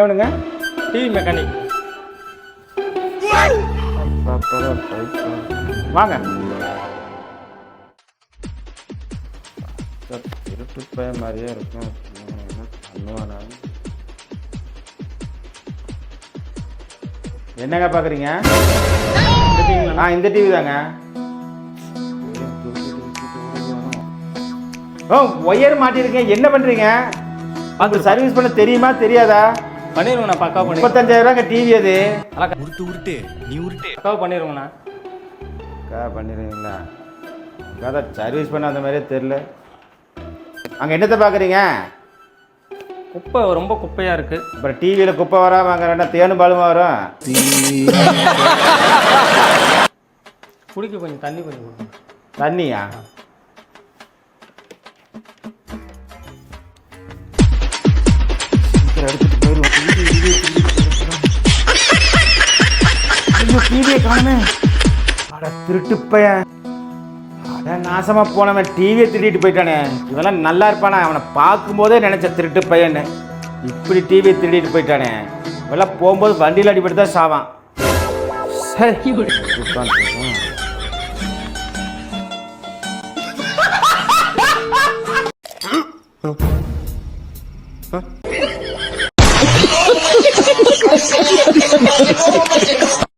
என்ன வேணுங்க? TV mechanic. வாங்க. திருட்டு பையன் மாதிரியே இருக்கும். என்னங்க பார்க்குறீங்க? இந்த டிவி தாங்க. ஓ, ஒயர் மாட்டிருக்கேன். என்ன பண்ணுறீங்க? அது சர்வீஸ் பண்ண தெரியுமா தெரியாதா? பண்ணிடுவோண்ணா, பக்காவாக பண்ணி. 35,000 டிவி அது. உருட்டு நீ உருட்டு. பக்காவாக பண்ணிடுவோண்ணா. பண்ணிடுவீங்களா? அதான் சர்வீஸ் பண்ண அந்த மாதிரியே தெரில. அங்கே என்னத்தை பார்க்குறீங்க? குப்பை ரொம்ப குப்பையாக இருக்குது. அப்புறம் டிவியில் குப்பை வராமல் வாங்குறேன்னா தேனும் பாலுமா வரும். குடிக்க கொஞ்சம் தண்ணி கொஞ்சம் கொடுங்க. தண்ணியா? எடுத்துட்டு போயிடுவோம். டிவியை காணுமே. அட திருட்டு பையன். அட நாசமா போனவன் டிவியை திருடிட்டு போயிட்டானே. இவெல்லாம் நல்லா இருப்பானா? அவனை பார்க்கும்போதே நினைச்ச திருட்டு பையன்னு. இப்படி டிவியை திருடிட்டு போயிட்டானே. இவெல்லாம் போகும்போது வண்டியில் அடிபட்டு தான் சாவான். சரி